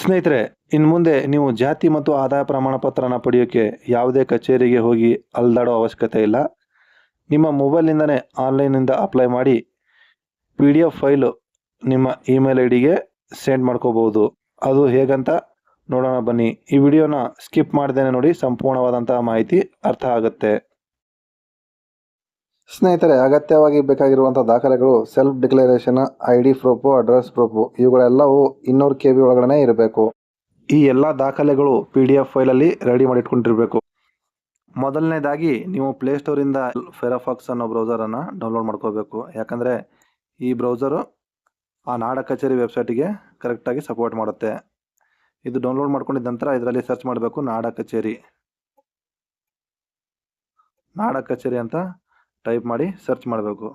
ಸ್ನೇಹಿತರೆ, ಇನ್ನು ಮುಂದೆ ನೀವು ಜಾತಿ ಮತ್ತು ಆದಾಯ ಪ್ರಮಾಣ ಪತ್ರನ ಪಡೆಯೋಕ್ಕೆ ಯಾವುದೇ ಕಚೇರಿಗೆ ಹೋಗಿ ಅಲ್ದಾಡೋ ಅವಶ್ಯಕತೆ ಇಲ್ಲ. ನಿಮ್ಮ ಮೊಬೈಲ್ನಿಂದನೇ ಆನ್ಲೈನಿಂದ ಅಪ್ಲೈ ಮಾಡಿ PDF ಫೈಲು ನಿಮ್ಮ ಇಮೇಲ್ ಐಡಿಗೆ ಸೆಂಡ್ ಮಾಡ್ಕೋಬಹುದು. ಅದು ಹೇಗಂತ ನೋಡೋಣ ಬನ್ನಿ. ಈ ವಿಡಿಯೋನ ಸ್ಕಿಪ್ ಮಾಡ್ದೇನೆ ನೋಡಿ, ಸಂಪೂರ್ಣವಾದಂತಹ ಮಾಹಿತಿ ಅರ್ಥ ಆಗುತ್ತೆ. ಸ್ನೇಹಿತರೆ, ಅಗತ್ಯವಾಗಿ ಬೇಕಾಗಿರುವಂಥ ದಾಖಲೆಗಳು self declaration, ID proof, address proof ಇವುಗಳೆಲ್ಲವೂ 200 KB ಒಳಗಡೆ ಇರಬೇಕು. ಈ ಎಲ್ಲ ದಾಖಲೆಗಳು PDF ಫೈಲಲ್ಲಿ ರೆಡಿ ಮಾಡಿ ಇಟ್ಕೊಂಡಿರಬೇಕು. ಮೊದಲನೇದಾಗಿ ನೀವು ಪ್ಲೇಸ್ಟೋರಿಂದ ಫೈರ್ಫಾಕ್ಸ್ ಅನ್ನೋ ಬ್ರೌಸರನ್ನು ಡೌನ್ಲೋಡ್ ಮಾಡ್ಕೋಬೇಕು. ಯಾಕಂದರೆ ಈ ಬ್ರೌಸರು ಆ ನಾಡ ಕಚೇರಿ ವೆಬ್ಸೈಟಿಗೆ ಕರೆಕ್ಟಾಗಿ ಸಪೋರ್ಟ್ ಮಾಡುತ್ತೆ. ಇದು ಡೌನ್ಲೋಡ್ ಮಾಡ್ಕೊಂಡಿದ್ದ ನಂತರ ಇದರಲ್ಲಿ ಸರ್ಚ್ ಮಾಡಬೇಕು ನಾಡ ಕಚೇರಿ ಅಂತ ಟೈಪ್ ಮಾಡಿ ಸರ್ಚ್ ಮಾಡಬೇಕು.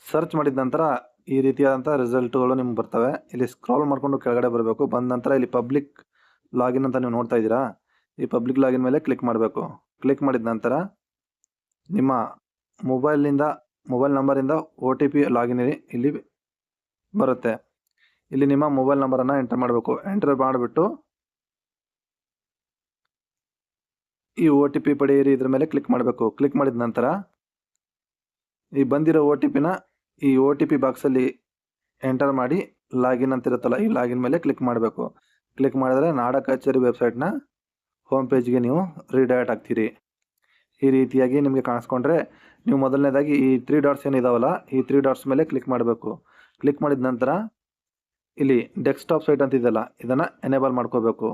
ಸರ್ಚ್ ಮಾಡಿದ ನಂತರ ಈ ರೀತಿಯಾದಂಥ ರಿಸಲ್ಟ್ಗಳು ನಿಮ್ಗೆ ಬರ್ತವೆ. ಇಲ್ಲಿ ಸ್ಕ್ರಾಲ್ ಮಾಡಿಕೊಂಡು ಕೆಳಗಡೆ ಬರಬೇಕು. ಬಂದ ನಂತರ ಇಲ್ಲಿ ಪಬ್ಲಿಕ್ ಲಾಗಿನ್ ಅಂತ ನೀವು ನೋಡ್ತಾ ಇದ್ದೀರಾ. ಈ ಪಬ್ಲಿಕ್ ಲಾಗಿನ್ ಮೇಲೆ ಕ್ಲಿಕ್ ಮಾಡಬೇಕು. ಕ್ಲಿಕ್ ಮಾಡಿದ ನಂತರ ನಿಮ್ಮ ಮೊಬೈಲ್ ನಂಬರಿಂದ OTP ಲಾಗಿನ್ ಇಲ್ಲಿ ಬರುತ್ತೆ. ಇಲ್ಲಿ ನಿಮ್ಮ ಮೊಬೈಲ್ ನಂಬರನ್ನು ಎಂಟರ್ ಮಾಡಬೇಕು. ಎಂಟರ್ ಮಾಡಿಬಿಟ್ಟು ಈ OTP ಪಡೆಯಿರಿ ಇದ್ರ ಮೇಲೆ ಕ್ಲಿಕ್ ಮಾಡಬೇಕು. ಕ್ಲಿಕ್ ಮಾಡಿದ ನಂತರ ಈ ಬಂದಿರೋ OTPನ ಈ OTP ಬಾಕ್ಸಲ್ಲಿ ಎಂಟರ್ ಮಾಡಿ ಲಾಗಿನ್ ಅಂತ ಇರುತ್ತಲ್ಲ, ಈ ಲಾಗಿನ್ ಮೇಲೆ ಕ್ಲಿಕ್ ಮಾಡಬೇಕು. ಕ್ಲಿಕ್ ಮಾಡಿದ್ರೆ ನಾಡ ಕಚೇರಿ ವೆಬ್ಸೈಟ್ನ ಹೋಮ್ ಪೇಜ್ಗೆ ನೀವು ರೀಡೈರೆಕ್ಟ್ ಆಗ್ತೀರಿ. ಈ ರೀತಿಯಾಗಿ ನಿಮಗೆ ಕಾಣಿಸ್ಕೊಂಡ್ರೆ ನೀವು ಮೊದಲನೇದಾಗಿ ಈ 3 ಡಾಟ್ಸ್ ಏನಿದಾವಲ್ಲ, ಈ 3 ಡಾಟ್ಸ್ ಮೇಲೆ ಕ್ಲಿಕ್ ಮಾಡಬೇಕು. ಕ್ಲಿಕ್ ಮಾಡಿದ ನಂತರ ಇಲ್ಲಿ ಡೆಸ್ಕ್ಟಾಪ್ ಸೈಟ್ ಅಂತಿದೆಯಲ್ಲ, ಇದನ್ನು ಎನೇಬಲ್ ಮಾಡ್ಕೋಬೇಕು.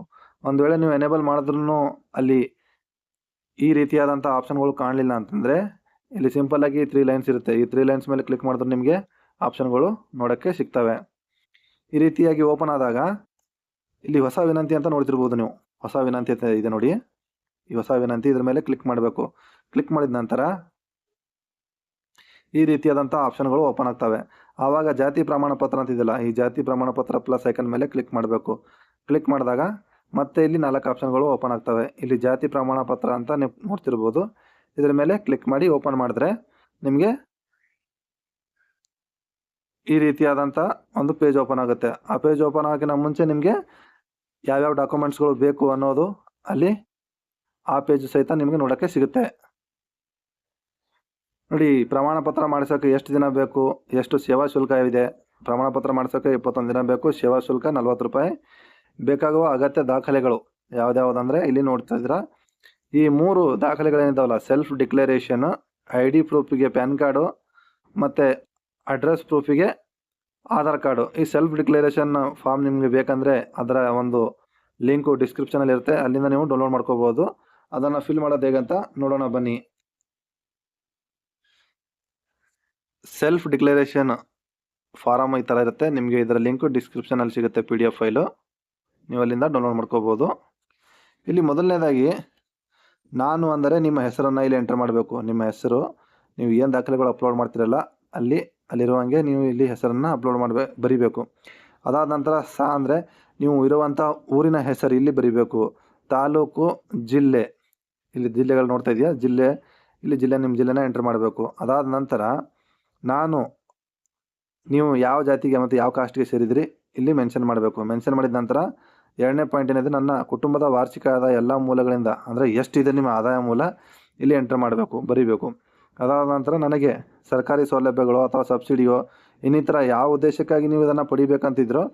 ಒಂದು ವೇಳೆ ನೀವು ಎನೇಬಲ್ ಮಾಡಿದ್ರೂ ಅಲ್ಲಿ ಈ ರೀತಿಯಾದಂಥ ಆಪ್ಷನ್ಗಳು ಕಾಣಲಿಲ್ಲ ಅಂತಂದರೆ ಇಲ್ಲಿ ಸಿಂಪಲ್ಲಾಗಿ 3 ಲೈನ್ಸ್ ಇರುತ್ತೆ. ಈ 3 ಲೈನ್ಸ್ ಮೇಲೆ ಕ್ಲಿಕ್ ಮಾಡಿದ್ರೆ ನಿಮಗೆ ಆಪ್ಷನ್ಗಳು ನೋಡೋಕ್ಕೆ ಸಿಗ್ತವೆ. ಈ ರೀತಿಯಾಗಿ ಓಪನ್ ಆದಾಗ ಇಲ್ಲಿ ಹೊಸ ವಿನಂತಿ ಅಂತ ನೋಡ್ತಿರ್ಬೋದು ನೀವು. ಹೊಸ ವಿನಂತಿ ಅಂತ ಇದೆ ನೋಡಿ, ಈ ಹೊಸ ವಿನಂತಿ ಇದ್ರ ಮೇಲೆ ಕ್ಲಿಕ್ ಮಾಡಬೇಕು. ಕ್ಲಿಕ್ ಮಾಡಿದ ನಂತರ ಈ ರೀತಿಯಾದಂಥ ಆಪ್ಷನ್ಗಳು ಓಪನ್ ಆಗ್ತವೆ. ಆವಾಗ ಜಾತಿ ಪ್ರಮಾಣ ಪತ್ರ ಅಂತಿದೆಯಲ್ಲ, ಈ ಜಾತಿ ಪ್ರಮಾಣ ಪತ್ರ ಪ್ಲಸ್ ಐಕನ್ ಮೇಲೆ ಕ್ಲಿಕ್ ಮಾಡಬೇಕು. ಕ್ಲಿಕ್ ಮಾಡಿದಾಗ ಮತ್ತೆ ಇಲ್ಲಿ 4 ಆಪ್ಷನ್ಗಳು ಓಪನ್ ಆಗ್ತವೆ. ಇಲ್ಲಿ ಜಾತಿ ಪ್ರಮಾಣ ಪತ್ರ ಅಂತ ನೀವು ನೋಡ್ತಿರ್ಬೋದು. ಇದರ ಮೇಲೆ ಕ್ಲಿಕ್ ಮಾಡಿ ಓಪನ್ ಮಾಡಿದ್ರೆ ನಿಮಗೆ ಈ ರೀತಿಯಾದಂಥ ಒಂದು ಪೇಜ್ ಓಪನ್ ಆಗುತ್ತೆ. ಆ ಪೇಜ್ ಓಪನ್ ಆಗಿನ ಮುಂಚೆ ನಿಮಗೆ ಯಾವ್ಯಾವ ಡಾಕ್ಯುಮೆಂಟ್ಸ್ಗಳು ಬೇಕು ಅನ್ನೋದು ಅಲ್ಲಿ ಆ ಪೇಜ್ ಸಹಿತ ನಿಮಗೆ ನೋಡೋಕ್ಕೆ ಸಿಗುತ್ತೆ. ನೋಡಿ, ಪ್ರಮಾಣ ಪತ್ರ ಮಾಡಿಸೋಕ್ಕೆ ಎಷ್ಟು ದಿನ ಬೇಕು, ಎಷ್ಟು ಸೇವಾ ಶುಲ್ಕ ಇದೆ. ಪ್ರಮಾಣ ಪತ್ರ ಮಾಡಿಸೋಕ್ಕೆ 21 ದಿನ ಬೇಕು, ಸೇವಾ ಶುಲ್ಕ 40 ರೂಪಾಯಿ. ಬೇಕಾಗುವ ಅಗತ್ಯ ದಾಖಲೆಗಳು ಯಾವುದ್ಯಾವುದಂದರೆ ಇಲ್ಲಿ ನೋಡ್ತಾ ಇದ್ದೀರಾ, ಈ 3 ದಾಖಲೆಗಳೇನಿದ್ದಾವಲ್ಲ, ಸೆಲ್ಫ್ ಡಿಕ್ಲರೇಷನ್, ID ಪ್ರೂಫಿಗೆ ಪ್ಯಾನ್ ಕಾರ್ಡು ಮತ್ತು ಅಡ್ರೆಸ್ ಪ್ರೂಫಿಗೆ ಆಧಾರ್ ಕಾರ್ಡು. ಈ ಸೆಲ್ಫ್ ಡಿಕ್ಲರೇಷನ್ ಫಾರ್ಮ್ ನಿಮಗೆ ಬೇಕಂದರೆ ಅದರ ಒಂದು ಲಿಂಕು ಡಿಸ್ಕ್ರಿಪ್ಷನಲ್ಲಿ ಇರುತ್ತೆ, ಅಲ್ಲಿಂದ ನೀವು ಡೌನ್ಲೋಡ್ ಮಾಡ್ಕೋಬೋದು. ಅದನ್ನು ಫಿಲ್ ಮಾಡೋದು ಹೇಗಂತ ನೋಡೋಣ ಬನ್ನಿ. ಸೆಲ್ಫ್ ಡಿಕ್ಲರೇಷನ್ ಫಾರಮ್ ಈ ಥರ ಇರುತ್ತೆ. ನಿಮಗೆ ಇದರ ಲಿಂಕು ಡಿಸ್ಕ್ರಿಪ್ಷನಲ್ಲಿ ಸಿಗುತ್ತೆ, PDF ಫೈಲು, ನೀವು ಅಲ್ಲಿಂದ ಡೌನ್ಲೋಡ್ ಮಾಡ್ಕೋಬೋದು. ಇಲ್ಲಿ ಮೊದಲನೇದಾಗಿ ನಾನು ಅಂದರೆ ನಿಮ್ಮ ಹೆಸರನ್ನು ಇಲ್ಲಿ ಎಂಟರ್ ಮಾಡಬೇಕು. ನಿಮ್ಮ ಹೆಸರು, ನೀವು ಏನು ದಾಖಲೆಗಳು ಅಪ್ಲೋಡ್ ಮಾಡ್ತಿರಲ್ಲ ಅಲ್ಲಿರುವಂಗೆ ನೀವು ಇಲ್ಲಿ ಹೆಸರನ್ನು ಅಪ್ಲೋಡ್ ಬರಿಬೇಕು. ಅದಾದ ನಂತರ ಅಂದರೆ ನೀವು ಇರುವಂಥ ಊರಿನ ಹೆಸರು ಇಲ್ಲಿ ಬರಿಬೇಕು. ತಾಲೂಕು, ಜಿಲ್ಲೆ, ಇಲ್ಲಿ ಜಿಲ್ಲೆಗಳು ನೋಡ್ತಾ ಇದೆಯಾ, ಇಲ್ಲಿ ನಿಮ್ಮ ಜಿಲ್ಲೆನ ಎಂಟರ್ ಮಾಡಬೇಕು. ಅದಾದ ನಂತರ ನೀವು ಯಾವ ಜಾತಿಗೆ ಮತ್ತು ಯಾವ ಕಾಸ್ಟ್ಗೆ ಸೇರಿದ್ರಿ ಇಲ್ಲಿ ಮೆನ್ಷನ್ ಮಾಡಬೇಕು. ಮೆನ್ಷನ್ ಮಾಡಿದ ನಂತರ 2ನೇ ಪಾಯಿಂಟ್ ಏನಿದೆ, ನನ್ನ ಕುಟುಂಬದ ವಾರ್ಷಿಕ ಆದಾಯ ಎಲ್ಲ ಮೂಲಗಳಿಂದ ಅಂದರೆ ಎಷ್ಟಿದೆ ನಿಮ್ಮ ಆದಾಯ ಮೂಲ ಇಲ್ಲಿ ಎಂಟರ್ ಬರೀಬೇಕು. ಅದಾದ ನಂತರ ನನಗೆ ಸರ್ಕಾರಿ ಸೌಲಭ್ಯಗಳು ಅಥವಾ ಸಬ್ಸಿಡಿಯೋ ಇನ್ನಿತರ ಯಾವ ಉದ್ದೇಶಕ್ಕಾಗಿ ನೀವು ಇದನ್ನು ಪಡಿಬೇಕಂತಿದ್ರೋ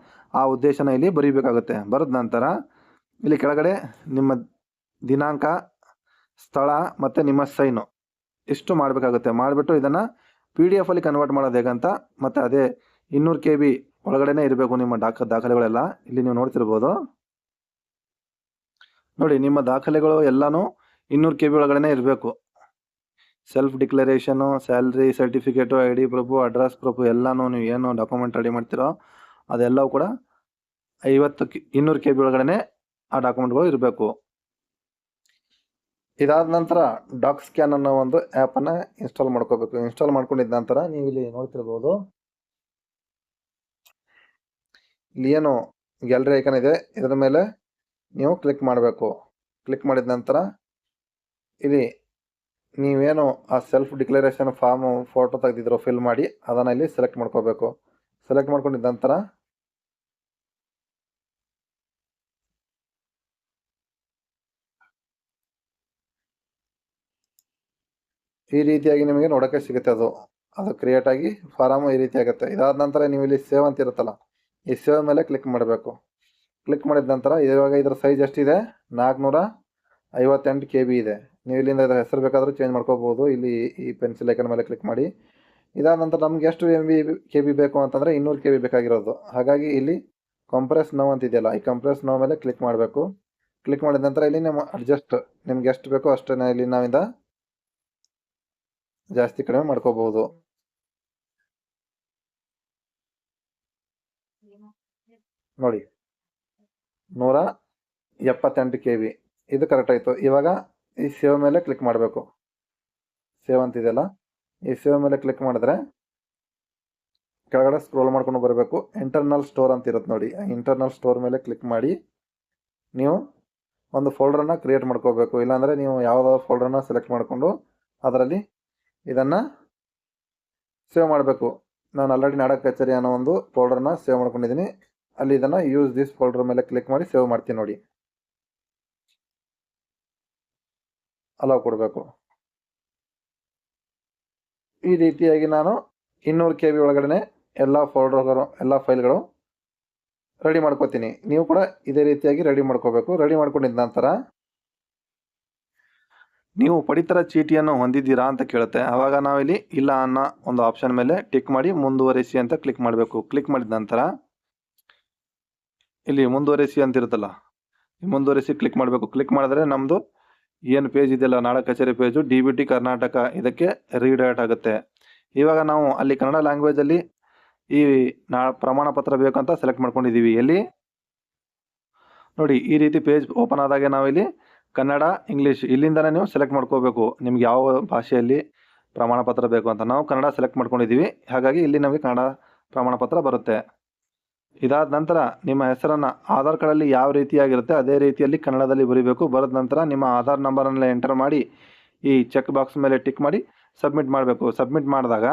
ಆ ಉದ್ದೇಶನ ಇಲ್ಲಿ ಬರೀಬೇಕಾಗುತ್ತೆ. ಬರೆದ ನಂತರ ಇಲ್ಲಿ ಕೆಳಗಡೆ ನಿಮ್ಮ ದಿನಾಂಕ, ಸ್ಥಳ ಮತ್ತು ನಿಮ್ಮ ಸೈನು ಇಷ್ಟು ಮಾಡಬೇಕಾಗುತ್ತೆ. ಮಾಡಿಬಿಟ್ಟು ಇದನ್ನು PDF ಅಲ್ಲಿ ಕನ್ವರ್ಟ್ ಮಾಡೋದು ಹೇಗಂತ, ಮತ್ತು ಅದೇ 200 KB ಒಳಗಡೆ ಇರಬೇಕು ನಿಮ್ಮ ದಾಖಲೆಗಳೆಲ್ಲ. ಇಲ್ಲಿ ನೀವು ನೋಡ್ತಿರ್ಬೋದು ನೋಡಿ, ನಿಮ್ಮ ದಾಖಲೆಗಳು ಎಲ್ಲನೂ 200 KB ಒಳಗಡೆ ಇರಬೇಕು. Self ಡಿಕ್ಲರೇಷನು, salary certificate, ID proof, address proof ಎಲ್ಲನೂ ನೀವು ಏನು ಡಾಕ್ಯುಮೆಂಟ್ ರೆಡಿ ಮಾಡ್ತೀರೋ ಅದೆಲ್ಲವೂ ಕೂಡ 200 KB ಒಳಗಡೆ ಆ ಡಾಕ್ಯುಮೆಂಟ್ಗಳು ಇರಬೇಕು. ಇದಾದ ನಂತರ ಡಾಕ್ ಸ್ಕ್ಯಾನ್ ಅನ್ನೋ ಒಂದು ಆ್ಯಪನ್ನು ಇನ್ಸ್ಟಾಲ್ ಮಾಡ್ಕೋಬೇಕು. ಇನ್ಸ್ಟಾಲ್ ಮಾಡ್ಕೊಂಡಿದ್ದ ನಂತರ ನೀವು ಇಲ್ಲಿ ನೋಡ್ತಿರ್ಬೋದು, ಇಲ್ಲಿ ಏನು ಗ್ಯಾಲರಿ ಐಕನ್ ಇದೆ ಇದರ ಮೇಲೆ ನೀವು ಕ್ಲಿಕ್ ಮಾಡಬೇಕು. ಕ್ಲಿಕ್ ಮಾಡಿದ ನಂತರ ಇಲ್ಲಿ ನೀವೇನು ಆ ಸೆಲ್ಫ್ ಡಿಕ್ಲರೇಷನ್ ಫಾರ್ಮ್ ಫೋಟೋ ತೆಗೆದಿದ್ರು ಫಿಲ್ ಮಾಡಿ ಅದನ್ನು ಇಲ್ಲಿ ಸೆಲೆಕ್ಟ್ ಮಾಡ್ಕೋಬೇಕು. ಸೆಲೆಕ್ಟ್ ಮಾಡ್ಕೊಂಡಿದ್ದ ನಂತರ ಈ ರೀತಿಯಾಗಿ ನಿಮಗೆ ನೋಡೋಕ್ಕೆ ಸಿಗುತ್ತೆ. ಅದು ಕ್ರಿಯೇಟ್ ಆಗಿ ಫಾರಮ್ ಈ ರೀತಿ ಆಗುತ್ತೆ. ಇದಾದ ನಂತರ ನೀವು ಇಲ್ಲಿ ಸೇವ್ ಅಂತ ಇರುತ್ತಲ್ಲ, ಈ ಸೇವ್ ಮೇಲೆ ಕ್ಲಿಕ್ ಮಾಡಬೇಕು. ಕ್ಲಿಕ್ ಮಾಡಿದ ನಂತರ ಇವಾಗ ಇದರ ಸೈಜ್ ಎಷ್ಟಿದೆ, 458 KB ಇದೆ. ನೀವು ಇಲ್ಲಿಂದ ಇದರ ಹೆಸರು ಬೇಕಾದರೂ ಚೇಂಜ್ ಮಾಡ್ಕೋಬೋದು. ಇಲ್ಲಿ ಈ ಪೆನ್ಸಿಲ್ ಐಕನ್ ಮೇಲೆ ಕ್ಲಿಕ್ ಮಾಡಿ. ಇದಾದ ನಂತರ ನಮ್ಗೆ ಎಷ್ಟು KB ಬೇಕು ಅಂತಂದರೆ 200 KB ಬೇಕಾಗಿರೋದು. ಹಾಗಾಗಿ ಇಲ್ಲಿ ಕಂಪ್ರೆಸ್ ನೌ ಅಂತಿದೆಯಲ್ಲ, ಈ ಕಂಪ್ರೆಸ್ ನೌ ಮೇಲೆ ಕ್ಲಿಕ್ ಮಾಡಬೇಕು. ಕ್ಲಿಕ್ ಮಾಡಿದ ನಂತರ ಇಲ್ಲಿ ನಮ್ಮ ಅಡ್ಜಸ್ಟ್ ನಿಮ್ಗೆ ಎಷ್ಟು ಬೇಕೋ ಅಷ್ಟನ್ನು ಇಲ್ಲಿ ನಾವಿಂದ ಜಾಸ್ತಿ ಕಡಿಮೆ ಮಾಡ್ಕೋಬಹುದು. ನೋಡಿ 178 KB ಇದು ಕರೆಕ್ಟ್ ಆಯಿತು. ಇವಾಗ ಈ ಸೇವ್ ಮೇಲೆ ಕ್ಲಿಕ್ ಮಾಡಬೇಕು. ಸೇವ್ ಅಂತಿದೆಯಲ್ಲ, ಈ ಸೇವ್ ಮೇಲೆ ಕ್ಲಿಕ್ ಮಾಡಿದ್ರೆ ಕೆಳಗಡೆ ಸ್ಕ್ರೋಲ್ ಮಾಡ್ಕೊಂಡು ಬರಬೇಕು. ಇಂಟರ್ನಲ್ ಸ್ಟೋರ್ ಅಂತ ಇರುತ್ತೆ ನೋಡಿ, ಇಂಟರ್ನಲ್ ಸ್ಟೋರ್ ಮೇಲೆ ಕ್ಲಿಕ್ ಮಾಡಿ ನೀವು ಒಂದು ಫೋಲ್ಡರನ್ನು ಕ್ರಿಯೇಟ್ ಮಾಡ್ಕೋಬೇಕು. ಇಲ್ಲಾಂದರೆ ನೀವು ಯಾವುದಾದ್ರು ಫೋಲ್ಡರನ್ನ ಸೆಲೆಕ್ಟ್ ಮಾಡಿಕೊಂಡು ಅದರಲ್ಲಿ ಇದನ್ನು ಸೇವ್ ಮಾಡಬೇಕು. ನಾನು ಆಲ್ರೆಡಿ ನಾಡಕ ಕಚೇರಿ ಅನ್ನೋ ಒಂದು ಫೋಲ್ಡರ್ನ ಸೇವ್ ಮಾಡ್ಕೊಂಡಿದ್ದೀನಿ. ಅಲ್ಲಿ ಇದನ್ನು ಯೂಸ್ ದಿಸ್ ಫೋಲ್ಡರ್ ಮೇಲೆ ಕ್ಲಿಕ್ ಮಾಡಿ ಸೇವ್ ಮಾಡ್ತೀನಿ ನೋಡಿ. ಅಲೋ ಕೊಡಬೇಕು. ಈ ರೀತಿಯಾಗಿ ನಾನು 200 KB ಒಳಗಡೆ ಎಲ್ಲ ಫೋಲ್ಡರ್ಗಳು ಎಲ್ಲ ಫೈಲ್ಗಳು ರೆಡಿ ಮಾಡ್ಕೋತೀನಿ. ನೀವು ಕೂಡ ಇದೇ ರೀತಿಯಾಗಿ ರೆಡಿ ಮಾಡ್ಕೋಬೇಕು. ರೆಡಿ ಮಾಡ್ಕೊಂಡಿದ್ದ ನಂತರ ನೀವು ಪಡಿತರ ಚೀಟಿಯನ್ನು ಹೊಂದಿದ್ದೀರಾ ಅಂತ ಕೇಳುತ್ತೆ. ಆವಾಗ ನಾವಿಲ್ಲಿ ಇಲ್ಲ ಅನ್ನೋ ಒಂದು ಆಪ್ಷನ್ ಮೇಲೆ ಟಿಕ್ ಮಾಡಿ ಮುಂದುವರಿಸಿ ಅಂತ ಕ್ಲಿಕ್ ಮಾಡಬೇಕು. ಕ್ಲಿಕ್ ಮಾಡಿದ ನಂತರ ಇಲ್ಲಿ ಮುಂದುವರಿಸಿ ಅಂತ ಇರುತ್ತಲ್ಲ, ಮುಂದುವರಿಸಿ ಕ್ಲಿಕ್ ಮಾಡಬೇಕು. ಕ್ಲಿಕ್ ಮಾಡಿದ್ರೆ ನಮ್ಮದು ಏನು ಪೇಜ್ ಇದೆಯಲ್ಲ, ನಾಡಕ ಕಚೇರಿ ಪೇಜು DBT ಕರ್ನಾಟಕ ಇದಕ್ಕೆ ರೀಡೈರೆಕ್ಟ್ ಆಗುತ್ತೆ. ಇವಾಗ ನಾವು ಅಲ್ಲಿ ಕನ್ನಡ ಲ್ಯಾಂಗ್ವೇಜಲ್ಲಿ ಈ ಪ್ರಮಾಣ ಪತ್ರ ಬೇಕಂತ ಸೆಲೆಕ್ಟ್ ಮಾಡ್ಕೊಂಡಿದ್ದೀವಿ. ಎಲ್ಲಿ ನೋಡಿ ಈ ರೀತಿ ಪೇಜ್ ಓಪನ್ ಆದಾಗೆ ನಾವಿಲ್ಲಿ ಕನ್ನಡ ಇಂಗ್ಲೀಷ್ ಇಲ್ಲಿಂದನೇ ನೀವು ಸೆಲೆಕ್ಟ್ ಮಾಡ್ಕೋಬೇಕು. ನಿಮ್ಗೆ ಯಾವ ಭಾಷೆಯಲ್ಲಿ ಪ್ರಮಾಣ ಪತ್ರ ಬೇಕು ಅಂತ. ನಾವು ಕನ್ನಡ ಸೆಲೆಕ್ಟ್ ಮಾಡ್ಕೊಂಡಿದ್ದೀವಿ, ಹಾಗಾಗಿ ಇಲ್ಲಿ ನಮಗೆ ಕನ್ನಡ ಪ್ರಮಾಣ ಪತ್ರ ಬರುತ್ತೆ. ಇದಾದ ನಂತರ ನಿಮ್ಮ ಹೆಸರನ್ನು ಆಧಾರ್ ಕಾರ್ಡಲ್ಲಿ ಯಾವ ರೀತಿಯಾಗಿರುತ್ತೆ ಅದೇ ರೀತಿಯಲ್ಲಿ ಕನ್ನಡದಲ್ಲಿ ಬರೀಬೇಕು. ಬರೆದ ನಂತರ ನಿಮ್ಮ ಆಧಾರ್ ನಂಬರನ್ನೆಲ್ಲ ಎಂಟರ್ ಮಾಡಿ ಈ ಚೆಕ್ ಬಾಕ್ಸ್ ಮೇಲೆ ಟಿಕ್ ಮಾಡಿ ಸಬ್ಮಿಟ್ ಮಾಡಬೇಕು. ಸಬ್ಮಿಟ್ ಮಾಡಿದಾಗ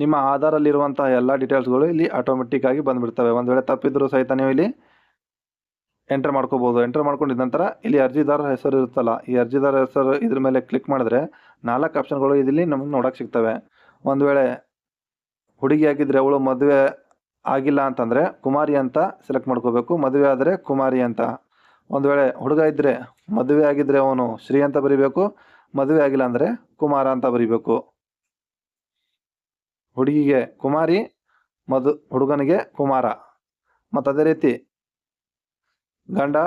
ನಿಮ್ಮ ಆಧಾರಲ್ಲಿರುವಂತಹ ಎಲ್ಲ ಡೀಟೇಲ್ಸ್ಗಳು ಇಲ್ಲಿ ಆಟೋಮೆಟಿಕ್ ಆಗಿ ಬಂದುಬಿಡ್ತವೆ. ಒಂದು ವೇಳೆ ತಪ್ಪಿದ್ರೂ ಸಹಿತ ನೀವು ಇಲ್ಲಿ ಎಂಟರ್ ಮಾಡ್ಕೋಬೋದು. ಎಂಟರ್ ಮಾಡ್ಕೊಂಡಿದ್ದ ನಂತರ ಇಲ್ಲಿ ಅರ್ಜಿದಾರರ ಹೆಸರು ಇರುತ್ತಲ್ಲ, ಈ ಅರ್ಜಿದಾರರ ಹೆಸರು ಇದ್ರ ಮೇಲೆ ಕ್ಲಿಕ್ ಮಾಡಿದ್ರೆ 4 ಆಪ್ಷನ್ಗಳು ಇಲ್ಲಿ ನಮಗೆ ನೋಡೋಕೆ ಸಿಗ್ತವೆ. ಒಂದು ವೇಳೆ ಹುಡುಗಿ ಆಗಿದ್ದರೆ ಅವಳು ಮದುವೆ ಆಗಿಲ್ಲ ಅಂತಂದರೆ ಕುಮಾರಿ ಅಂತ ಸೆಲೆಕ್ಟ್ ಮಾಡ್ಕೋಬೇಕು. ಮದುವೆ ಆದರೆ ಕುಮಾರಿ ಅಂತ. ಒಂದು ವೇಳೆ ಹುಡುಗ ಇದ್ದರೆ ಮದುವೆ ಆಗಿದ್ದರೆ ಅವನು ಶ್ರೀ ಅಂತ ಬರೀಬೇಕು, ಮದುವೆ ಆಗಿಲ್ಲ ಅಂದರೆ ಕುಮಾರ ಅಂತ ಬರೀಬೇಕು. ಹುಡುಗಿಗೆ ಕುಮಾರಿ, ಹುಡುಗನಿಗೆ ಕುಮಾರ. ಮತ್ತು ಅದೇ ರೀತಿ ಗಂಡ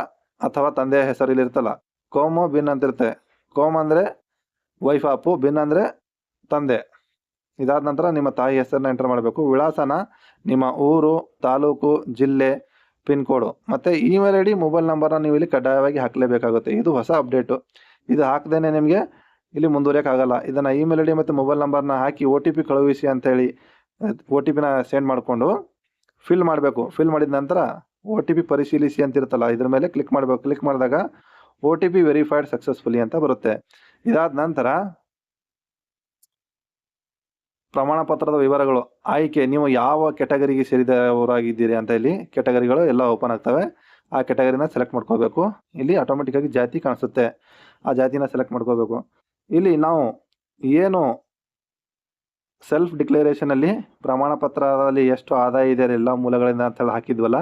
ಅಥವಾ ತಂದೆಯ ಹೆಸರಲ್ಲಿ ಇರ್ತಲ್ಲ, ಕೋಮು ಬಿನ್ ಅಂತಿರುತ್ತೆ. ಕೋಮ್ ಅಂದರೆ ವೈಫ್ ಆಪು, ಬಿನ್ ಅಂದರೆ ತಂದೆ. ಇದಾದ ನಂತರ ನಿಮ್ಮ ತಾಯಿ ಹೆಸರನ್ನ ಎಂಟರ್ ಮಾಡಬೇಕು. ವಿಳಾಸನ ನಿಮ್ಮ ಊರು, ತಾಲೂಕು, ಜಿಲ್ಲೆ, ಪಿನ್ ಕೋಡು ಮತ್ತು ಇಮೇಲ್ ID, ಮೊಬೈಲ್ ನಂಬರ್ನ ನೀವು ಇಲ್ಲಿ ಕಡ್ಡಾಯವಾಗಿ ಹಾಕಲೇಬೇಕಾಗುತ್ತೆ. ಇದು ಹೊಸ ಅಪ್ಡೇಟು. ಇದು ಹಾಕದೇನೆ ನಿಮಗೆ ಇಲ್ಲಿ ಮುಂದುವರಿಯೋಕ್ಕಾಗಲ್ಲ. ಇದನ್ನು ಇಮೇಲ್ ID ಮತ್ತು ಮೊಬೈಲ್ ನಂಬರ್ನ ಹಾಕಿ OTP ಕಳುಹಿಸಿ ಅಂತೇಳಿ OTPನ ಸೆಂಡ್ ಮಾಡಿಕೊಂಡು ಫಿಲ್ ಮಾಡಬೇಕು. ಫಿಲ್ ಮಾಡಿದ ನಂತರ OTP ಪರಿಶೀಲಿಸಿ ಅಂತಿರುತ್ತಲ್ಲ, ಇದ್ರ ಮೇಲೆ ಕ್ಲಿಕ್ ಮಾಡಬೇಕು. ಕ್ಲಿಕ್ ಮಾಡಿದಾಗ OTP ವೆರಿಫೈಡ್ ಸಕ್ಸಸ್ಫುಲಿ ಅಂತ ಬರುತ್ತೆ. ಇದಾದ ನಂತರ ಪ್ರಮಾಣ ಪತ್ರದ ವಿವರಗಳು, ಆಯ್ಕೆ, ನೀವು ಯಾವ ಕೆಟಗರಿಗೆ ಸೇರಿದವರಾಗಿದ್ದೀರಿ ಅಂತ ಇಲ್ಲಿ ಕೆಟಗರಿಗಳು ಎಲ್ಲ ಓಪನ್ ಆಗ್ತವೆ. ಆ ಕೆಟಗರಿನ ಸೆಲೆಕ್ಟ್ ಮಾಡ್ಕೋಬೇಕು. ಇಲ್ಲಿ ಆಟೋಮೆಟಿಕ್ಕಾಗಿ ಜಾತಿ ಕಾಣಿಸುತ್ತೆ, ಆ ಜಾತಿನ ಸೆಲೆಕ್ಟ್ ಮಾಡ್ಕೋಬೇಕು. ಇಲ್ಲಿ ನಾವು ಏನು ಸೆಲ್ಫ್ ಡಿಕ್ಲರೇಷನಲ್ಲಿ ಪ್ರಮಾಣ ಪತ್ರದಲ್ಲಿ ಎಷ್ಟು ಆದಾಯ ಇದೆ ಎಲ್ಲ ಮೂಲಗಳಿಂದ ಅಂತೇಳಿ ಹಾಕಿದ್ವಲ್ಲ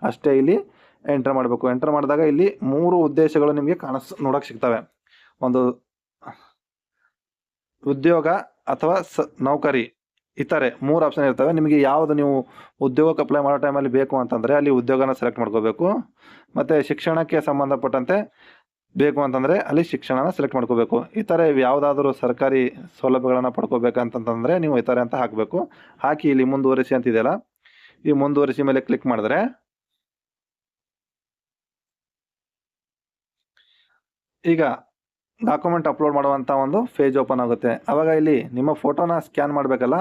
ಅಷ್ಟೇ ಇಲ್ಲಿ ಎಂಟರ್ ಮಾಡಬೇಕು. ಎಂಟರ್ ಮಾಡಿದಾಗ ಇಲ್ಲಿ 3 ಉದ್ದೇಶಗಳು ನಿಮಗೆ ನೋಡೋಕೆ ಸಿಗ್ತವೆ. ಒಂದು ಉದ್ಯೋಗ ಅಥವಾ ನೌಕರಿ, ಇತರೆ 3 ಆಪ್ಷನ್ ಇರ್ತವೆ. ನಿಮಗೆ ಯಾವುದು ನೀವು ಉದ್ಯೋಗಕ್ಕೆ ಅಪ್ಲೈ ಮಾಡೋ ಟೈಮಲ್ಲಿ ಬೇಕು ಅಂತಂದರೆ ಅಲ್ಲಿ ಉದ್ಯೋಗನ ಸೆಲೆಕ್ಟ್ ಮಾಡ್ಕೋಬೇಕು. ಮತ್ತು ಶಿಕ್ಷಣಕ್ಕೆ ಸಂಬಂಧಪಟ್ಟಂತೆ ಬೇಕು ಅಂತಂದರೆ ಅಲ್ಲಿ ಶಿಕ್ಷಣನ ಸೆಲೆಕ್ಟ್ ಮಾಡ್ಕೋಬೇಕು. ಇತರೆ ಯಾವುದಾದ್ರೂ ಸರ್ಕಾರಿ ಸೌಲಭ್ಯಗಳನ್ನು ಪಡ್ಕೋಬೇಕಂತಂದರೆ ನೀವು ಇತರೆ ಅಂತ ಹಾಕಬೇಕು. ಹಾಕಿ ಇಲ್ಲಿ ಮುಂದುವರಿಸಿ ಅಂತಿದೆಯಲ್ಲ, ಈ ಮುಂದುವರಿಸಿ ಮೇಲೆ ಕ್ಲಿಕ್ ಮಾಡಿದ್ರೆ ಈಗ ಡಾಕ್ಯುಮೆಂಟ್ ಅಪ್ಲೋಡ್ ಮಾಡುವಂಥ ಒಂದು ಪೇಜ್ ಓಪನ್ ಆಗುತ್ತೆ. ಆವಾಗ ಇಲ್ಲಿ ನಿಮ್ಮ ಫೋಟೋನ ಸ್ಕ್ಯಾನ್ ಮಾಡಬೇಕಲ್ಲ,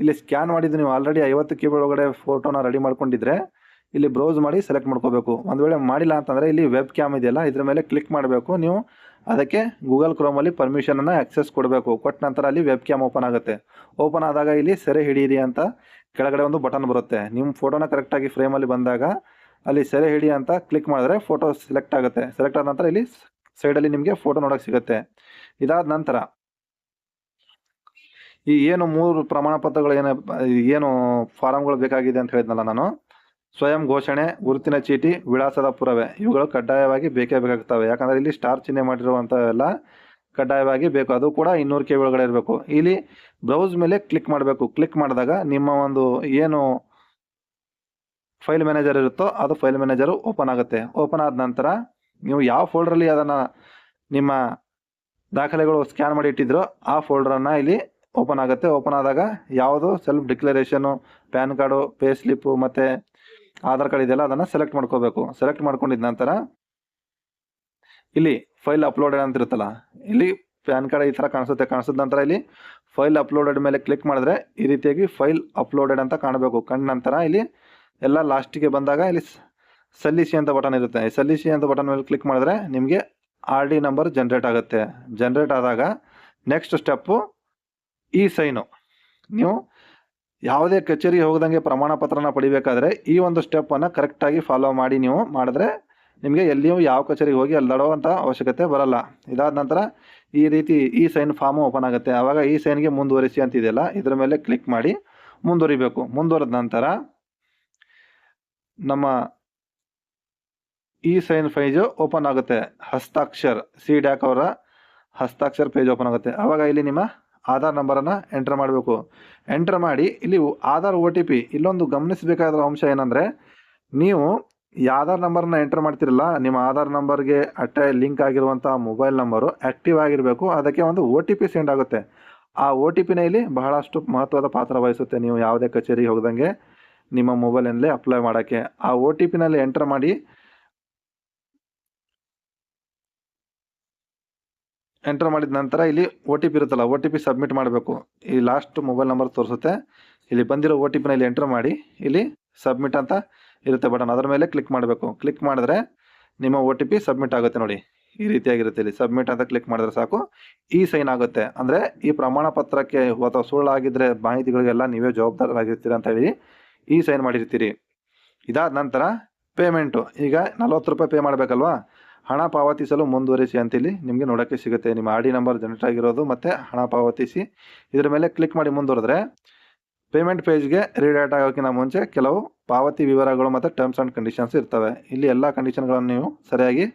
ಇಲ್ಲಿ ಸ್ಕ್ಯಾನ್ ಮಾಡಿದ್ದು ನೀವು ಆಲ್ರೆಡಿ 50 KB ಒಳಗಡೆ ಫೋಟೋನ ರೆಡಿ ಮಾಡ್ಕೊಂಡಿದ್ರೆ ಇಲ್ಲಿ ಬ್ರೌಸ್ ಮಾಡಿ ಸೆಲೆಕ್ಟ್ ಮಾಡ್ಕೋಬೇಕು. ಒಂದು ವೇಳೆ ಮಾಡಿಲ್ಲ ಅಂತಂದರೆ ಇಲ್ಲಿ ವೆಬ್ ಕ್ಯಾಮ್ ಇದೆಯಲ್ಲ, ಇದ್ರ ಮೇಲೆ ಕ್ಲಿಕ್ ಮಾಡಬೇಕು. ನೀವು ಅದಕ್ಕೆ ಗೂಗಲ್ ಕ್ರೋಮಲ್ಲಿ ಪರ್ಮಿಷನನ್ನು ಆಕ್ಸೆಸ್ ಕೊಡಬೇಕು. ಕೊಟ್ಟ ನಂತರ ಅಲ್ಲಿ ವೆಬ್ ಕ್ಯಾಮ್ ಓಪನ್ ಆಗುತ್ತೆ. ಓಪನ್ ಆದಾಗ ಇಲ್ಲಿ ಸೆರೆ ಹಿಡಿಯಿರಿ ಅಂತ ಕೆಳಗಡೆ ಒಂದು ಬಟನ್ ಬರುತ್ತೆ. ನಿಮ್ಮ ಫೋಟೋನ ಕರೆಕ್ಟಾಗಿ ಫ್ರೇಮಲ್ಲಿ ಬಂದಾಗ ಅಲ್ಲಿ ಸೆರೆ ಹಿಡಿ ಅಂತ ಕ್ಲಿಕ್ ಮಾಡಿದ್ರೆ ಫೋಟೋ ಸೆಲೆಕ್ಟ್ ಆಗುತ್ತೆ. ಸೆಲೆಕ್ಟ್ ಆದ ನಂತರ ಇಲ್ಲಿ ಸೈಡಲ್ಲಿ ನಿಮಗೆ ಫೋಟೋ ನೋಡೋಕೆ ಸಿಗುತ್ತೆ. ಇದಾದ ನಂತರ ಈ ಏನು 3 ಪ್ರಮಾಣ ಪತ್ರಗಳು ಏನು ಫಾರಮ್ಗಳು ಬೇಕಾಗಿದೆ ಅಂತ ಹೇಳಿದ್ನಲ್ಲ ನಾನು, ಸ್ವಯಂ ಘೋಷಣೆ, ಗುರುತಿನ ಚೀಟಿ, ವಿಳಾಸದ ಪುರಾವೆ, ಇವುಗಳು ಕಡ್ಡಾಯವಾಗಿ ಬೇಕೇ ಬೇಕಾಗ್ತವೆ. ಯಾಕಂದರೆ ಇಲ್ಲಿ ಸ್ಟಾರ್ ಚಿಹ್ನೆ ಮಾಡಿರುವಂಥವೆಲ್ಲ ಕಡ್ಡಾಯವಾಗಿ ಬೇಕು. ಅದು ಕೂಡ 200 KB ಒಳಗಡೆ ಇರಬೇಕು. ಇಲ್ಲಿ ಬ್ರೌಸ್ ಮೇಲೆ ಕ್ಲಿಕ್ ಮಾಡಬೇಕು. ಕ್ಲಿಕ್ ಮಾಡಿದಾಗ ನಿಮ್ಮ ಒಂದು ಏನು ಫೈಲ್ ಮ್ಯಾನೇಜರ್ ಇರುತ್ತೋ ಅದು ಫೈಲ್ ಮ್ಯಾನೇಜರು ಓಪನ್ ಆಗುತ್ತೆ. ಓಪನ್ ಆದ ನಂತರ ನೀವು ಯಾವ ಫೋಲ್ಡ್ರಲ್ಲಿ ಅದನ್ನು ನಿಮ್ಮ ದಾಖಲೆಗಳು ಸ್ಕ್ಯಾನ್ ಮಾಡಿ ಇಟ್ಟಿದ್ರೋ ಆ ಫೋಲ್ಡ್ರನ್ನು ಇಲ್ಲಿ ಓಪನ್ ಆಗುತ್ತೆ. ಓಪನ್ ಆದಾಗ ಯಾವುದು self ಡಿಕ್ಲರೇಷನು, PAN card, pay slip ಮತ್ತು ಆಧಾರ್ ಕಾರ್ಡ್ ಇದೆಯಲ್ಲ ಅದನ್ನು ಸೆಲೆಕ್ಟ್ ಮಾಡ್ಕೋಬೇಕು. ಸೆಲೆಕ್ಟ್ ಮಾಡ್ಕೊಂಡಿದ್ದ ನಂತರ ಇಲ್ಲಿ ಫೈಲ್ ಅಪ್ಲೋಡೆಡ್ ಅಂತ ಇರುತ್ತಲ್ಲ, ಇಲ್ಲಿ ಪ್ಯಾನ್ ಕಾರ್ಡ್ ಈ ಥರ ಕಾಣಿಸಿದ ನಂತರ ಇಲ್ಲಿ ಫೈಲ್ ಅಪ್ಲೋಡೆಡ್ ಮೇಲೆ ಕ್ಲಿಕ್ ಮಾಡಿದ್ರೆ ಈ ರೀತಿಯಾಗಿ ಫೈಲ್ ಅಪ್ಲೋಡೆಡ್ ಅಂತ ಕಾಣಬೇಕು. ಕಂಡ ನಂತರ ಇಲ್ಲಿ ಎಲ್ಲ ಲಾಸ್ಟಿಗೆ ಬಂದಾಗ ಇಲ್ಲಿ ಸಲ್ಲಿಸಿ ಅಂತ ಬಟನ್ ಇರುತ್ತೆ. ಸಲ್ಲಿಸಿ ಅಂತ ಬಟನ್ ಮೇಲೆ ಕ್ಲಿಕ್ ಮಾಡಿದ್ರೆ ನಿಮಗೆ RD ನಂಬರ್ ಜನ್ರೇಟ್ ಆಗುತ್ತೆ. ಜನ್ರೇಟ್ ಆದಾಗ ನೆಕ್ಸ್ಟ್ ಸ್ಟೆಪ್ಪು ಈ ಸೈನು. ನೀವು ಯಾವುದೇ ಕಚೇರಿಗೆ ಹೋಗದಂಗೆ ಪ್ರಮಾಣ ಪತ್ರನ ಪಡಿಬೇಕಾದ್ರೆ ಈ ಒಂದು ಸ್ಟೆಪ್ಪನ್ನು ಕರೆಕ್ಟಾಗಿ ಫಾಲೋ ಮಾಡಿ ನೀವು ಮಾಡಿದ್ರೆ ನಿಮಗೆ ಎಲ್ಲಿಯೂ ಯಾವ ಕಚೇರಿಗೆ ಹೋಗಿ ಅಲ್ಲಾಡುವಂಥ ಅವಶ್ಯಕತೆ ಬರಲ್ಲ. ಇದಾದ ನಂತರ ಈ ರೀತಿ ಈ ಸೈನ್ ಫಾರ್ಮು ಓಪನ್ ಆಗುತ್ತೆ. ಆವಾಗ ಈ ಸೈನ್ಗೆ ಮುಂದುವರಿಸಿ ಅಂತಿದೆಯಲ್ಲ ಇದರ ಮೇಲೆ ಕ್ಲಿಕ್ ಮಾಡಿ ಮುಂದುವರಿಬೇಕು. ಮುಂದುವರೆದ ನಂತರ ನಮ್ಮ ಈ ಸೈನ್ ಪೇಜ್ ಓಪನ್ ಆಗುತ್ತೆ. ಹಸ್ತಾಕ್ಷರ್ CDAC ಅವರ ಹಸ್ತಾಕ್ಷರ್ ಪೇಜ್ ಓಪನ್ ಆಗುತ್ತೆ. ಆವಾಗ ಇಲ್ಲಿ ನಿಮ್ಮ ಆಧಾರ್ ನಂಬರನ್ನು ಎಂಟರ್ ಮಾಡಬೇಕು. ಎಂಟರ್ ಮಾಡಿ ಇಲ್ಲಿ ಆಧಾರ್ OTP. ಇಲ್ಲೊಂದು ಗಮನಿಸಬೇಕಾದ ಅಂಶ ಏನಂದರೆ, ನೀವು ಈ ಆಧಾರ್ ನಂಬರನ್ನ ಎಂಟರ್ ಮಾಡ್ತಿರಲ್ಲ, ನಿಮ್ಮ ಆಧಾರ್ ನಂಬರ್ಗೆ ಲಿಂಕ್ ಆಗಿರುವಂಥ ಮೊಬೈಲ್ ನಂಬರು ಆ್ಯಕ್ಟಿವ್ ಆಗಿರಬೇಕು. ಅದಕ್ಕೆ ಒಂದು OTP ಸೆಂಡ್ ಆಗುತ್ತೆ. ಆ OTPನ ಇಲ್ಲಿ ಬಹಳಷ್ಟು ಮಹತ್ವದ ಪಾತ್ರ ವಹಿಸುತ್ತೆ. ನೀವು ಯಾವುದೇ ಕಚೇರಿಗೆ ಹೋಗದಂಗೆ ನಿಮ್ಮ ಮೊಬೈಲಲ್ಲೇ ಅಪ್ಲೈ ಮಾಡೋಕ್ಕೆ ಆ OTPನಲ್ಲಿ ಎಂಟರ್ ಮಾಡಿ ಎಂಟರ್ ಮಾಡಿದ ನಂತರ ಇಲ್ಲಿ OTP ಇರುತ್ತಲ್ಲ, OTP ಸಬ್ಮಿಟ್ ಮಾಡಬೇಕು. ಈ ಲಾಸ್ಟ್ ಮೊಬೈಲ್ ನಂಬರ್ ತೋರಿಸುತ್ತೆ. ಇಲ್ಲಿ ಬಂದಿರೋ OTPನ ಇಲ್ಲಿ ಎಂಟರ್ ಮಾಡಿ ಇಲ್ಲಿ ಸಬ್ಮಿಟ್ ಅಂತ ಇರುತ್ತೆ ಬಟನ್, ಅದರ ಮೇಲೆ ಕ್ಲಿಕ್ ಮಾಡಬೇಕು. ಕ್ಲಿಕ್ ಮಾಡಿದ್ರೆ ನಿಮ್ಮ OTP ಸಬ್ಮಿಟ್ ಆಗುತ್ತೆ. ನೋಡಿ ಈ ರೀತಿಯಾಗಿರುತ್ತೆ. ಇಲ್ಲಿ ಸಬ್ಮಿಟ್ ಅಂತ ಕ್ಲಿಕ್ ಮಾಡಿದ್ರೆ ಸಾಕು, ಈ ಸೈನ್ ಆಗುತ್ತೆ. ಅಂದರೆ ಈ ಪ್ರಮಾಣ ಪತ್ರಕ್ಕೆ ಅಥವಾ ಸುಳ್ಳಾಗಿದ್ದರೆ ಮಾಹಿತಿಗಳಿಗೆಲ್ಲ ನೀವೇ ಜವಾಬ್ದಾರರಾಗಿರ್ತೀರ ಅಂತ ಹೇಳಿ ಈ ಸೈನ್ ಮಾಡಿರ್ತೀರಿ. ಇದಾದ ನಂತರ ಪೇಮೆಂಟು. ಈಗ 40 ರೂಪಾಯಿ ಪೇ ಮಾಡಬೇಕಲ್ವಾ, ಹಣ ಪಾವತಿಸಲು ಮುಂದುವರಿಸಿ ಅಂತೇಳಿ ನಿಮಗೆ ನೋಡೋಕ್ಕೆ ಸಿಗುತ್ತೆ. ನಿಮ್ಮ RD ನಂಬರ್ ಜನರೇಟ್ ಆಗಿರೋದು ಮತ್ತು ಹಣ ಪಾವತಿಸಿ ಇದರ ಮೇಲೆ ಕ್ಲಿಕ್ ಮಾಡಿ ಮುಂದುವರೆದ್ರೆ ಪೇಮೆಂಟ್ ಪೇಜ್ಗೆ ರೀಡೈರೆಕ್ಟ್ ಆಗೋಕ್ಕಿಂತ ಮುಂಚೆ ಕೆಲವು ಪಾವತಿ ವಿವರಗಳು ಮತ್ತು ಟರ್ಮ್ಸ್ ಆ್ಯಂಡ್ ಕಂಡೀಷನ್ಸ್ ಇರ್ತವೆ. ಇಲ್ಲಿ ಎಲ್ಲ ಕಂಡೀಷನ್ಗಳನ್ನು ನೀವು ಸರಿಯಾಗಿ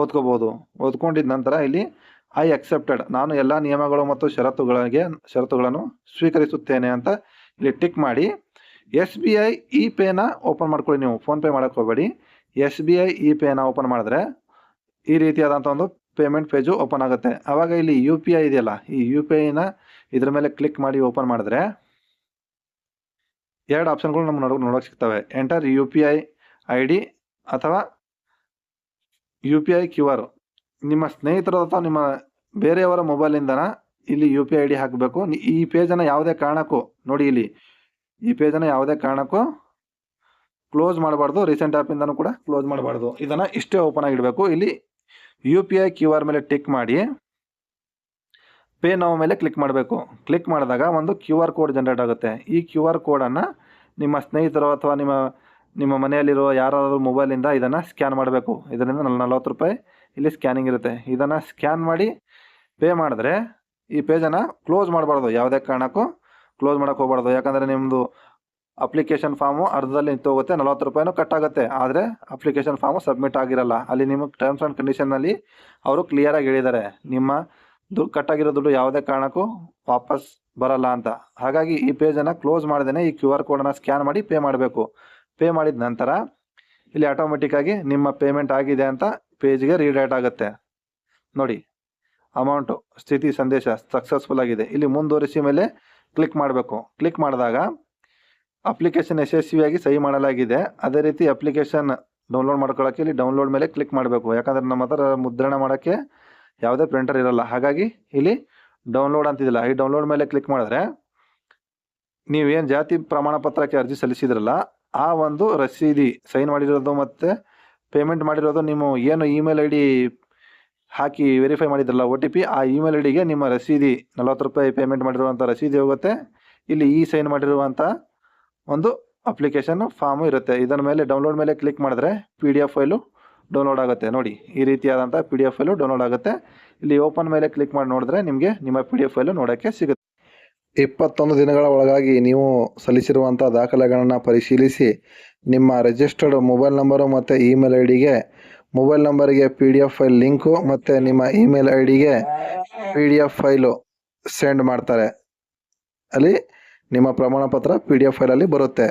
ಓದ್ಕೋಬೋದು. ಓದ್ಕೊಂಡಿದ್ದ ನಂತರ ಇಲ್ಲಿ ಐ ಅಕ್ಸೆಪ್ಟೆಡ್, ನಾನು ಎಲ್ಲ ನಿಯಮಗಳು ಮತ್ತು ಷರತ್ತುಗಳನ್ನು ಸ್ವೀಕರಿಸುತ್ತೇನೆ ಅಂತ ಇಲ್ಲಿ ಟಿಕ್ ಮಾಡಿ SBI ಇ-ಪೇನ ಓಪನ್ ಮಾಡ್ಕೊಳ್ಳಿ. ನೀವು ಫೋನ್ಪೇ ಮಾಡೋಕ್ಕೆ ಹೋಗಬೇಡಿ. SBI ಇ-ಪೇನ ಓಪನ್ ಮಾಡಿದ್ರೆ ಈ ರೀತಿಯಾದಂಥ ಒಂದು ಪೇಮೆಂಟ್ ಪೇಜು ಓಪನ್ ಆಗುತ್ತೆ. ಆವಾಗ ಇಲ್ಲಿ UPI ಇದೆಯಲ್ಲ, ಈ UPIನ ಇದ್ರ ಮೇಲೆ ಕ್ಲಿಕ್ ಮಾಡಿ ಓಪನ್ ಮಾಡಿದ್ರೆ 2 ಆಪ್ಷನ್ಗಳು ನಮ್ಗೆ ನೋಡೋಕೆ ಸಿಗ್ತವೆ. ಎಂಟರ್ UPI ID ಅಥವಾ UPI QR. ನಿಮ್ಮ ಸ್ನೇಹಿತರು ಅಥವಾ ನಿಮ್ಮ ಬೇರೆಯವರ ಮೊಬೈಲಿಂದನ ಇಲ್ಲಿ UPI ID ಹಾಕಬೇಕು. ಈ ಪೇಜನ್ನು ಯಾವುದೇ ಕಾರಣಕ್ಕೂ ನೋಡಿ, ಇಲ್ಲಿ ಈ ಪೇಜನ್ನು ಯಾವುದೇ ಕಾರಣಕ್ಕೂ ಕ್ಲೋಸ್ ಮಾಡಬಾರ್ದು. ರೀಸೆಂಟ್ ಆ್ಯಪಿಂದನೂ ಕೂಡ ಕ್ಲೋಸ್ ಮಾಡಬಾರ್ದು. ಇದನ್ನು ಇಷ್ಟೇ ಓಪನ್ ಆಗಿಡಬೇಕು. ಇಲ್ಲಿ UPI QR ಮೇಲೆ ಟಿಕ್ ಮಾಡಿ ಪೇ ನೌ ಮೇಲೆ ಕ್ಲಿಕ್ ಮಾಡಬೇಕು. ಕ್ಲಿಕ್ ಮಾಡಿದಾಗ ಒಂದು QR ಕೋಡ್ ಜನರೇಟ್ ಆಗುತ್ತೆ. ಈ QR ಕೋಡನ್ನು ನಿಮ್ಮ ಸ್ನೇಹಿತರು ಅಥವಾ ನಿಮ್ಮ ಮನೆಯಲ್ಲಿರೋ ಯಾರಾದರೂ ಮೊಬೈಲಿಂದ ಇದನ್ನು ಸ್ಕ್ಯಾನ್ ಮಾಡಬೇಕು. ಇದರಿಂದ 40 ರೂಪಾಯಿ ಇಲ್ಲಿ ಸ್ಕ್ಯಾನಿಂಗ್ ಇರುತ್ತೆ. ಇದನ್ನು ಸ್ಕ್ಯಾನ್ ಮಾಡಿ ಪೇ ಮಾಡಿದ್ರೆ ಈ ಪೇಜನ್ನು ಕ್ಲೋಸ್ ಮಾಡಬಾರ್ದು. ಯಾವುದೇ ಕಾರಣಕ್ಕೂ ಕ್ಲೋಸ್ ಮಾಡೋಕ್ಕೆ ಹೋಗಬಾರ್ದು. ಯಾಕಂದರೆ ನಿಮ್ಮದು ಅಪ್ಲಿಕೇಶನ್ ಫಾರ್ಮು ಅರ್ಧದಲ್ಲಿ ನಿಂತೋಗುತ್ತೆ, 40 ರೂಪಾಯಿನೂ ಕಟ್ ಆಗುತ್ತೆ. ಆದರೆ ಅಪ್ಲಿಕೇಶನ್ ಫಾರ್ಮು ಸಬ್ಮಿಟ್ ಆಗಿರಲ್ಲ. ಅಲ್ಲಿ ನಿಮಗೆ ಟರ್ಮ್ಸ್ ಆ್ಯಂಡ್ ಕಂಡೀಷನ್ನಲ್ಲಿ ಅವರು ಕ್ಲಿಯರಾಗಿ ಹೇಳಿದ್ದಾರೆ, ನಿಮ್ಮ ಕಟ್ಟಾಗಿರೋ ದುಡ್ಡು ಯಾವುದೇ ಕಾರಣಕ್ಕೂ ವಾಪಸ್ ಬರಲ್ಲ ಅಂತ. ಹಾಗಾಗಿ ಈ ಪೇಜನ್ನು ಕ್ಲೋಸ್ ಮಾಡ್ದೇ ಈ QR ಕೋಡನ್ನು ಸ್ಕ್ಯಾನ್ ಮಾಡಿ ಪೇ ಮಾಡಬೇಕು. ಪೇ ಮಾಡಿದ ನಂತರ ಇಲ್ಲಿ ಆಟೋಮೆಟಿಕ್ಕಾಗಿ ನಿಮ್ಮ ಪೇಮೆಂಟ್ ಆಗಿದೆ ಅಂತ ಪೇಜ್ಗೆ ರೀಡೈರೆಕ್ಟ್ ಆಗುತ್ತೆ. ನೋಡಿ, ಅಮೌಂಟು ಸ್ಥಿತಿ ಸಂದೇಶ ಸಕ್ಸಸ್ಫುಲ್ ಆಗಿದೆ. ಇಲ್ಲಿ ಮುಂದುವರಿಸಿ ಮೇಲೆ ಕ್ಲಿಕ್ ಮಾಡಬೇಕು. ಕ್ಲಿಕ್ ಮಾಡಿದಾಗ ಅಪ್ಲಿಕೇಶನ್ ಯಶಸ್ವಿಯಾಗಿ ಸಹಿ ಮಾಡಲಾಗಿದೆ. ಅದೇ ರೀತಿ ಅಪ್ಲಿಕೇಶನ್ ಡೌನ್ಲೋಡ್ ಮಾಡ್ಕೊಳ್ಳೋಕ್ಕೆ ಇಲ್ಲಿ ಡೌನ್ಲೋಡ್ ಮೇಲೆ ಕ್ಲಿಕ್ ಮಾಡಬೇಕು. ಯಾಕಂದರೆ ನಮ್ಮ ಹತ್ರ ಮುದ್ರಣ ಮಾಡೋಕ್ಕೆ ಯಾವುದೇ ಪ್ರಿಂಟರ್ ಇರಲ್ಲ. ಹಾಗಾಗಿ ಇಲ್ಲಿ ಡೌನ್ಲೋಡ್ ಅಂತಿದಿಲ್ಲ, ಈ ಡೌನ್ಲೋಡ್ ಮೇಲೆ ಕ್ಲಿಕ್ ಮಾಡಿದ್ರೆ ನೀವೇನು ಜಾತಿ ಪ್ರಮಾಣ ಪತ್ರಕ್ಕೆ ಅರ್ಜಿ ಸಲ್ಲಿಸಿದ್ರಲ್ಲ ಆ ಒಂದು ರಸೀದಿ ಸೈನ್ ಮಾಡಿರೋದು ಮತ್ತು ಪೇಮೆಂಟ್ ಮಾಡಿರೋದು, ನಿಮ್ಮ ಏನು ಇಮೇಲ್ ID ಹಾಕಿ ವೆರಿಫೈ ಮಾಡಿದ್ರಲ್ಲ OTP, ಆ ಇಮೇಲ್ ಐ ಡಿಗೆ ನಿಮ್ಮ ರಸೀದಿ 40 ರೂಪಾಯಿ ಪೇಮೆಂಟ್ ಮಾಡಿರುವಂಥ ರಸೀದಿ ಹೋಗುತ್ತೆ. ಇಲ್ಲಿ ಸೈನ್ ಮಾಡಿರುವಂಥ ಒಂದು ಅಪ್ಲಿಕೇಶನ್ ಫಾರ್ಮು ಇರುತ್ತೆ. ಇದರ ಮೇಲೆ ಡೌನ್ಲೋಡ್ ಮೇಲೆ ಕ್ಲಿಕ್ ಮಾಡಿದ್ರೆ PDF ಫೈಲು ಡೌನ್ಲೋಡ್ ಆಗುತ್ತೆ. ನೋಡಿ, ಈ ರೀತಿಯಾದಂಥ PDF ಫೈಲು ಡೌನ್ಲೋಡ್ ಆಗುತ್ತೆ. ಇಲ್ಲಿ ಓಪನ್ ಮೇಲೆ ಕ್ಲಿಕ್ ಮಾಡಿ ನೋಡಿದ್ರೆ ನಿಮಗೆ ನಿಮ್ಮ PDF ಫೈಲು ನೋಡೋಕ್ಕೆ ಸಿಗುತ್ತೆ. 21 ದಿನಗಳ ಒಳಗಾಗಿ ನೀವು ಸಲ್ಲಿಸಿರುವಂಥ ದಾಖಲೆಗಳನ್ನು ಪರಿಶೀಲಿಸಿ ನಿಮ್ಮ ರಿಜಿಸ್ಟರ್ಡ್ ಮೊಬೈಲ್ ನಂಬರು ಮತ್ತು ಇಮೇಲ್ ಐ ಡಿಗೆ ಮೊಬೈಲ್ ನಂಬರಿಗೆ PDF ಫೈಲ್ ಲಿಂಕು ಮತ್ತು ನಿಮ್ಮ ಇಮೇಲ್ ಐ ಡಿಗೆ PDF ಫೈಲು ಸೆಂಡ್ ಮಾಡ್ತಾರೆ. ಅಲ್ಲಿ ನಿಮ್ಮ ಪ್ರಮಾಣ ಪತ್ರ PDF ಫೈಲಲ್ಲಿ ಬರುತ್ತೆ.